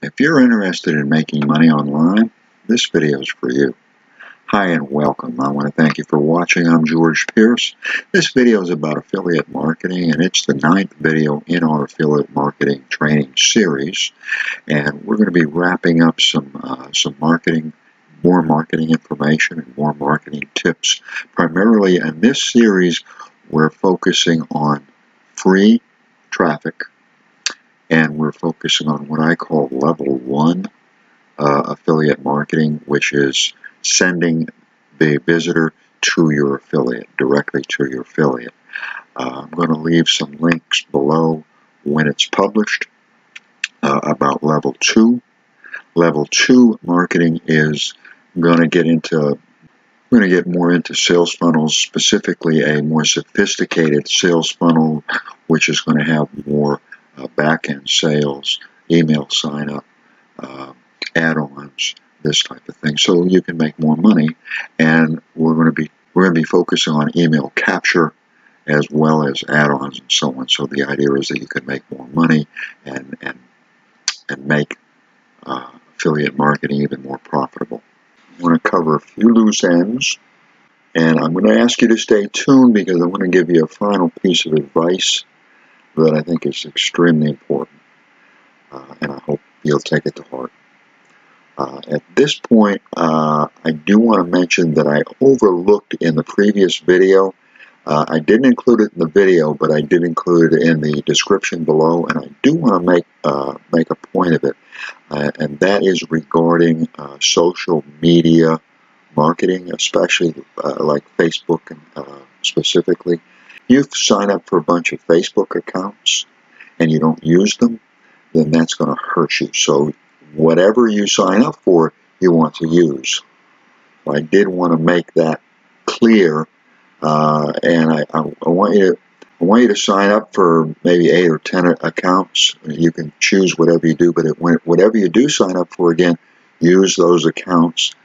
If you're interested in making money online, this video is for you. Hi and welcome. I want to thank you for watching. I'm George Pierce. This video is about affiliate marketing, and it's the 9th video in our affiliate marketing training series. And we're going to be wrapping up some marketing, more marketing information and more marketing tips. Primarily in this series, we're focusing on free traffic, and we're focusing on what I call level 1 affiliate marketing, which is sending the visitor to your affiliate, directly to your affiliate. I'm going to leave some links below when it's published about level 2. Level 2 marketing is going to get more into sales funnels, specifically a more sophisticated sales funnel, which is going to have more back-end sales, email sign-up, add-ons, this type of thing, so you can make more money. And we're going to be focusing on email capture as well as add-ons and so on. So the idea is that you can make more money and make affiliate marketing even more profitable. I want to cover a few loose ends, and I'm going to ask you to stay tuned because I'm going to give you a final piece of advice that I think is extremely important, and I hope you'll take it to heart. At this point, I do want to mention that I overlooked in the previous video. I didn't include it in the video, but I did include it in the description below, and I do want to make a point of it, and that is regarding social media marketing, especially like Facebook and specifically. You sign up for a bunch of Facebook accounts and you don't use them, then that's going to hurt you. So whatever you sign up for, you want to use. I did want to make that clear, and I want you to sign up for maybe 8 or 10 accounts. You can choose whatever you do, but whatever you do sign up for, again, use those accounts,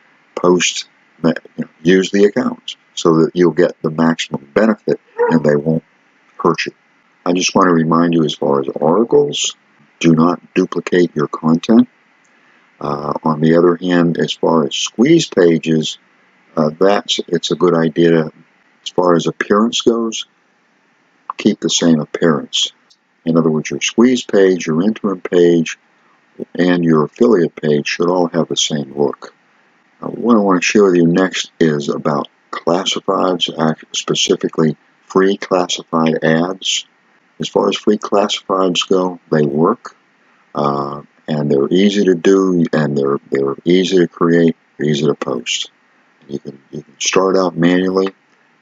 use the accounts so that you'll get the maximum benefit and they won't hurt you. I just want to remind you, as far as articles, do not duplicate your content. On the other hand, as far as squeeze pages, it's a good idea. As far as appearance goes, keep the same appearance. In other words, your squeeze page, your interim page, and your affiliate page should all have the same look. What I want to share with you next is about classifieds, specifically free classified ads. As far as free classifieds go, they work. And they're easy to do, and they're easy to create, easy to post. You can start out manually,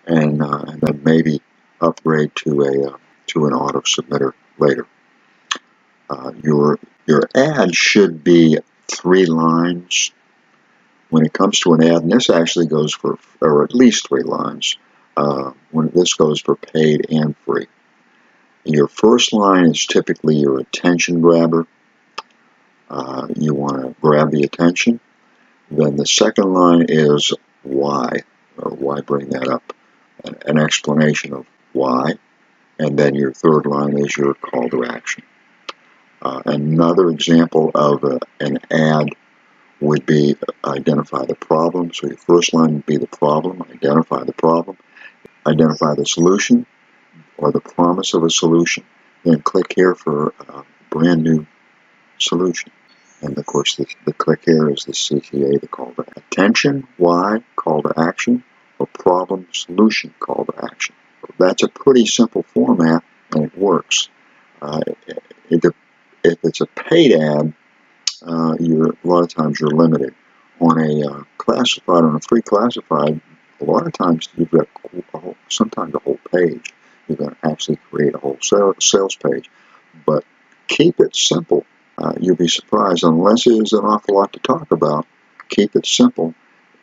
and then maybe upgrade to an auto submitter later. Your ad should be 3 lines. When it comes to an ad, and this actually goes for, or at least 3 lines. When this goes for paid and free. Your first line is typically your attention grabber. You want to grab the attention. Then the second line is why, or why bring that up, an explanation of why. And then your third line is your call to action. Another example of an ad would be identify the problem. So your first line would be the problem, identify the solution or the promise of a solution. Then click here for a brand new solution. And of course, the click here is the CTA, the call to attention, why, call to action, or problem, solution, call to action. That's a pretty simple format, and it works. If it's a paid ad, a lot of times you're limited. On a classified, on a free classified, a lot of times you've got sometimes a whole page. You're going to actually create a whole sales page. But keep it simple. You'll be surprised, unless there's an awful lot to talk about. Keep it simple.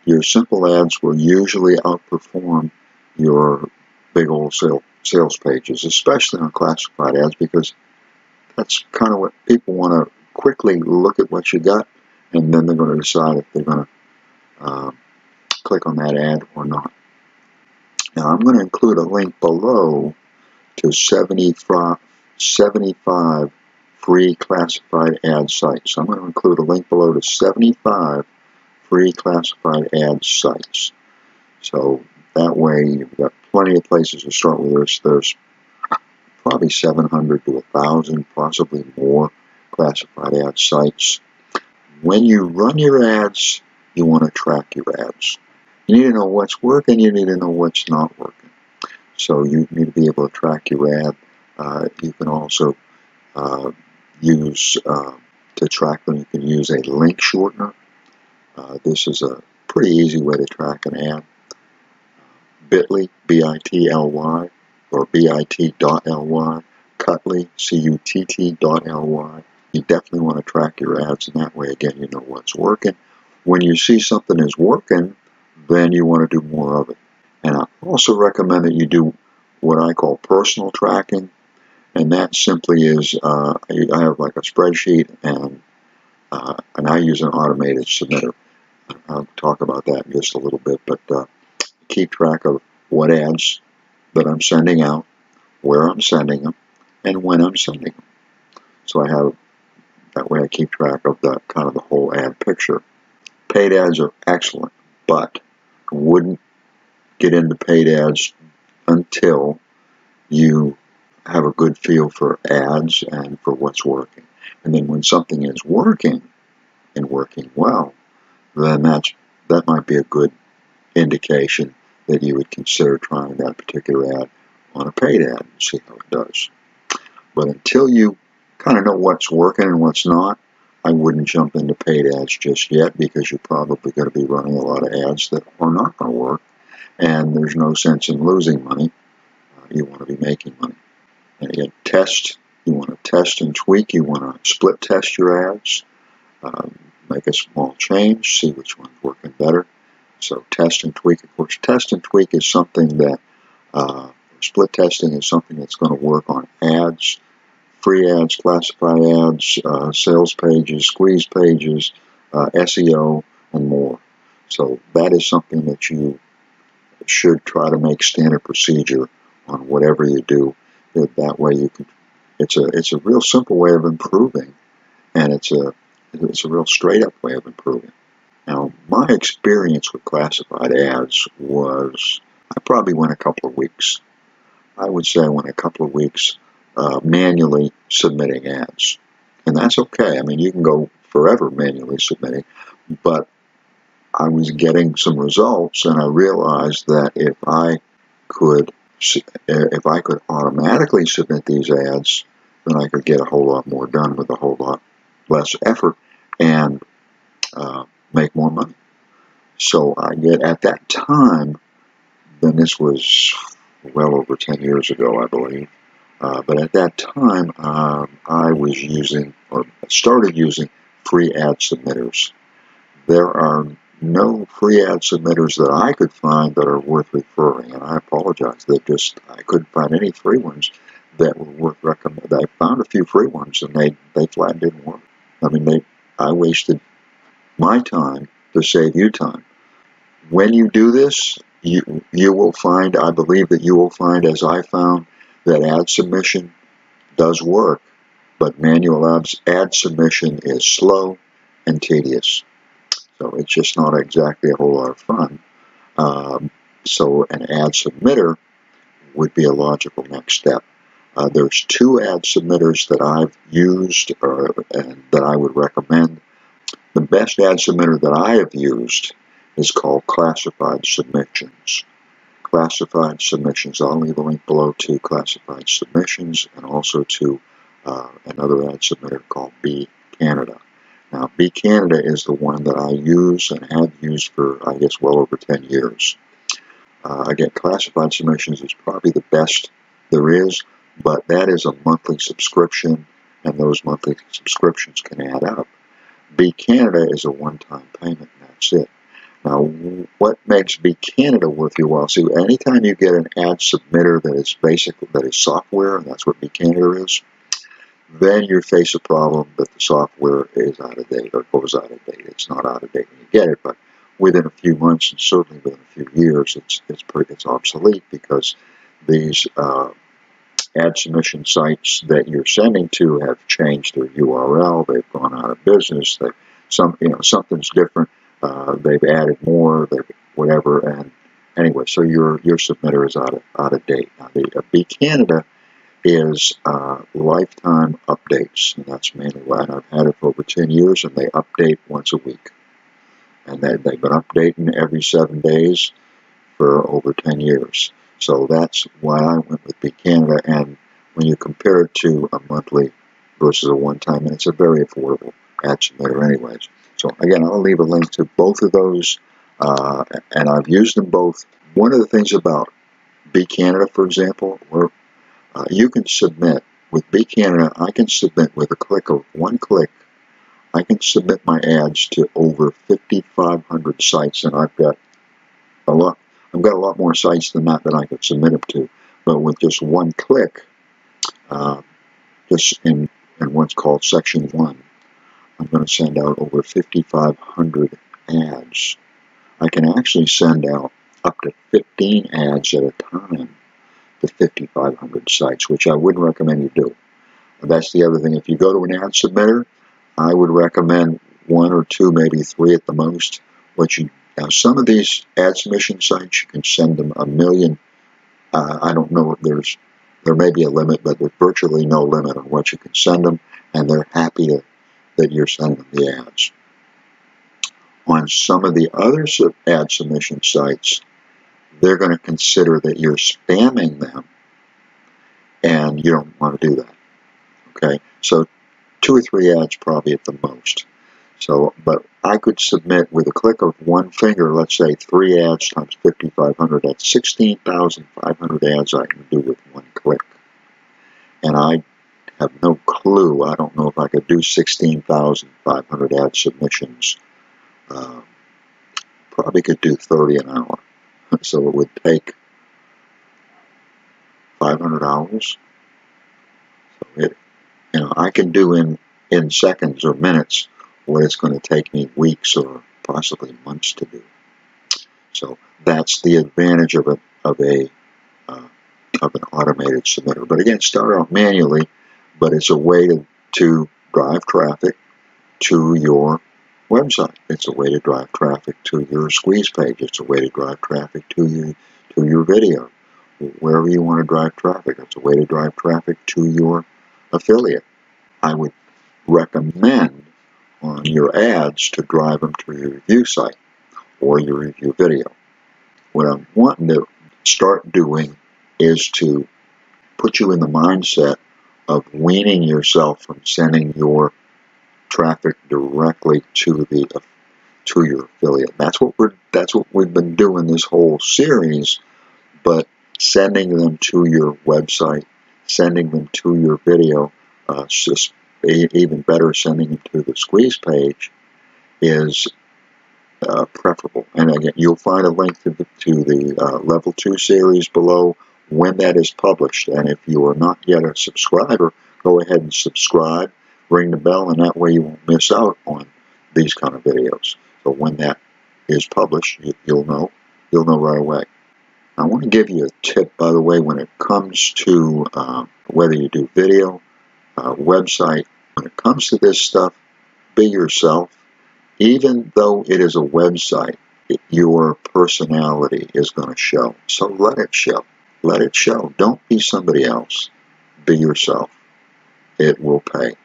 Your simple ads will usually outperform your big old sales pages, especially on classified ads, because that's kind of what people want to quickly look at what you got, and then they're going to decide if they're going to click on that ad or not. Now, I'm going to include a link below to 75 free classified ad sites. So I'm going to include a link below to 75 free classified ad sites. So that way you've got plenty of places to start with. There's probably 700 to 1,000, possibly more classified ad sites. When you run your ads, you want to track your ads. You need to know what's working, you need to know what's not working. So you need to be able to track your ad. You can also use, to track them, you can use a link shortener. This is a pretty easy way to track an ad. Bitly, B-I-T-L-Y, or bit.ly, Cutly, C-U-T-T.ly. You definitely want to track your ads, and that way, again, you know what's working. When you see something is working, then you want to do more of it. And I also recommend that you do what I call personal tracking, and that simply is, I have like a spreadsheet, and I use an automated submitter. I'll talk about that in just a little bit, but keep track of what ads that I'm sending out, where I'm sending them, and when I'm sending them. So that way I keep track of the kind of the whole ad picture. Paid ads are excellent, but I wouldn't get into paid ads until you have a good feel for ads and for what's working. And then when something is working and working well, then that might be a good indication that you would consider trying that particular ad on a paid ad and see how it does. But until you kind of know what's working and what's not, I wouldn't jump into paid ads just yet, because you're probably going to be running a lot of ads that are not going to work, and there's no sense in losing money. You want to be making money. And again, you want to test and tweak. You want to split test your ads, make a small change, see which one's working better. So test and tweak. Of course, test and tweak is something that, split testing is something that's going to work on ads, free ads, classified ads, sales pages, squeeze pages, SEO, and more. So that is something that you should try to make standard procedure on whatever you do. That way you can. It's a real simple way of improving, and it's a real straight up way of improving. Now, my experience with classified ads was, I probably went a couple of weeks. I would say I went a couple of weeks manually submitting ads. And that's okay. I mean, you can go forever manually submitting, but I was getting some results, and I realized that if I could automatically submit these ads, then I could get a whole lot more done with a whole lot less effort and make more money. So at that time, then this was well over 10 years ago, I believe. But at that time, I was started using free ad submitters. There are no free ad submitters that I could find that are worth referring, and I apologize. I couldn't find any free ones that were worth recommending. I found a few free ones, and they flat didn't work. I mean, I wasted my time to save you time. When you do this, you will find, I believe that you will find, as I found, that ad submission does work, but manual ad submission is slow and tedious. So it's just not exactly a whole lot of fun. So an ad submitter would be a logical next step. There's two ad submitters that I've used and that I would recommend. The best ad submitter that I have used is called Classified Submissions. Classified Submissions. I'll leave a link below to Classified Submissions and also to another ad submitter called B Canada. Now, B Canada is the one that I use and have used for, I guess, well over 10 years. Again, Classified Submissions is probably the best there is, but that is a monthly subscription, and those monthly subscriptions can add up. B Canada is a one-time payment, and that's it. Now, what makes B Canada worth your while? See, anytime you get an ad submitter that is software, and that's what B Canada is, then you face a problem that the software is out of date or goes out of date. It's not out of date when you get it, but within a few months and certainly within a few years, it's obsolete, because these ad submission sites that you're sending to have changed their URL. They've gone out of business. Something's different. They've added more. Whatever. And anyway, so your submitter is out of date. Now, the BCanada is lifetime updates, and that's mainly why I've had it for over 10 years, and they update once a week. And they've been updating every 7 days for over 10 years. So that's why I went with BCanada, and when you compare it to a monthly versus a one-time, and it's a very affordable ad submitter anyways. So again, I'll leave a link to both of those, and I've used them both. One of the things about BCanada, for example, where you can submit with BCanada, I can submit with one click, I can submit my ads to over 5,500 sites, and I've got a lot more sites than that I could submit them to. But with just one click, just in what's called Section 1, I'm going to send out over 5,500 ads. I can actually send out up to 15 ads at a time to 5,500 sites, which I wouldn't recommend you do. That's the other thing. If you go to an ad submitter, I would recommend 1 or 2, maybe 3 at the most. Now, some of these ad submission sites, you can send them 1 million. I don't know if there may be a limit, but there's virtually no limit on what you can send them, and they're happy that you're sending them the ads. On some of the other ad submission sites, they're going to consider that you're spamming them, and you don't want to do that. Okay, so 2 or 3 ads probably at the most. So, but I could submit with a click of one finger, let's say 3 ads times 5,500. That's 16,500 ads I can do with one click. And I have no clue. I don't know if I could do 16,500 ad submissions. Probably could do 30 an hour. So it would take 500 hours. So I can do in seconds or minutes what it's going to take me weeks or possibly months to do. So that's the advantage of an automated submitter. But again, start out manually, but it's a way to drive traffic to your website. It's a way to drive traffic to your squeeze page. It's a way to drive traffic to your video. Wherever you want to drive traffic, it's a way to drive traffic to your affiliate. I would recommend on your ads to drive them to your review site or your review video. What I'm wanting to start doing is to put you in the mindset of weaning yourself from sending your traffic directly to your affiliate. That's what we've been doing this whole series, but sending them to your website, sending them to your video, just even better, sending them to the squeeze page is preferable. And again, you'll find a link to the Level 2 series below when that is published. And if you are not yet a subscriber, go ahead and subscribe, ring the bell, and that way you won't miss out on these kind of videos. So when that is published, you'll know right away. I want to give you a tip, by the way, when it comes to whether you do video, website. When it comes to this stuff, be yourself. Even though it is a website, your personality is going to show. So let it show. Let it show. Don't be somebody else. Be yourself. It will pay.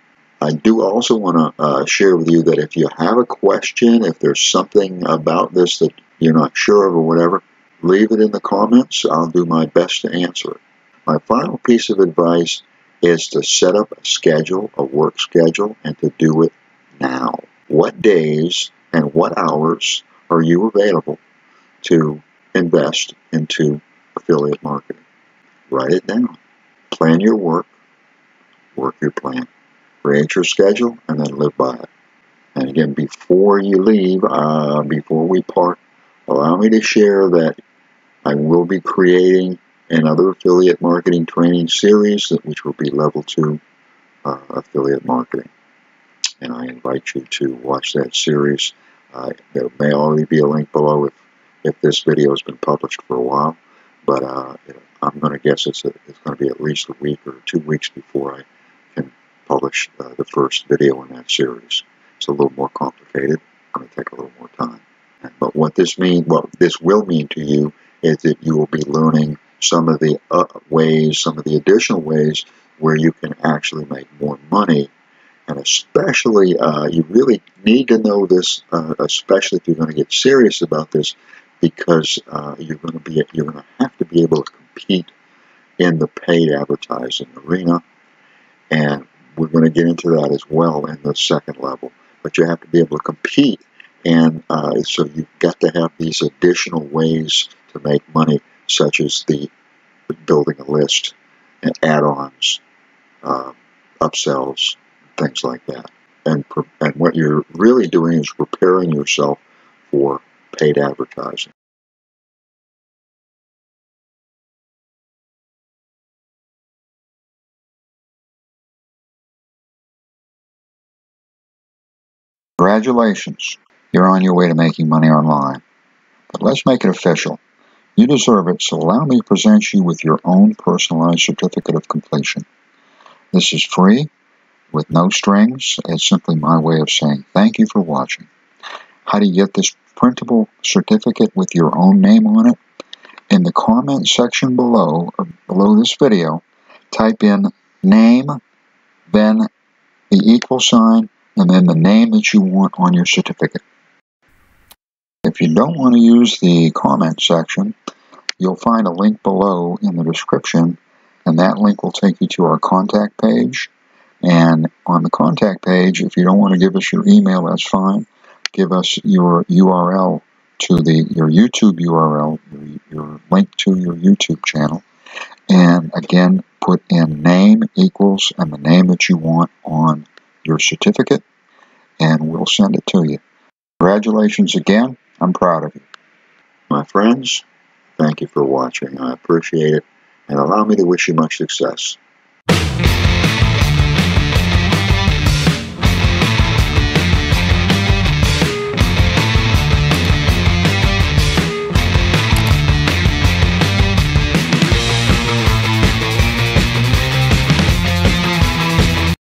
I do also want to share with you that if you have a question, if there's something about this that you're not sure of or whatever, leave it in the comments. I'll do my best to answer it. My final piece of advice is to set up a schedule, a work schedule, and to do it now. What days and what hours are you available to invest into affiliate marketing? Write it down. Plan your work. Work your plan. Create your schedule and then live by it. And again, before you leave, before we part, allow me to share that I will be creating another affiliate marketing training series, which will be Level 2 affiliate marketing. And I invite you to watch that series. There may already be a link below if this video has been published for a while. but I'm going to guess it's going to be at least a week or 2 weeks before I can publish the first video in that series. It's a little more complicated. It's going to take a little more time. But what this will mean to you is that you will be learning some of the some of the additional ways where you can actually make more money. And especially, you really need to know this, especially if you're going to get serious about this, because you're going to have to be able to compete in the paid advertising arena, and we're going to get into that as well in the second level. But you have to be able to compete, and so you've got to have these additional ways to make money, such as the building a list, and add-ons, upsells, things like that. And what you're really doing is preparing yourself for paid advertising. Congratulations, you're on your way to making money online. But let's make it official. You deserve it, so allow me to present you with your own personalized certificate of completion. This is free, with no strings. It's simply my way of saying thank you for watching. How do you get this printable certificate with your own name on it? In the comment section below this video, type in name, then the equal sign, and then the name that you want on your certificate. If you don't want to use the comment section, you'll find a link below in the description, and that link will take you to our contact page. And on the contact page, if you don't want to give us your email, that's fine. Give us your URL to your YouTube URL, your link to your YouTube channel. And again, put in name equals and the name that you want on your certificate, and we'll send it to you. Congratulations again. I'm proud of you. My friends, thank you for watching. I appreciate it, and allow me to wish you much success.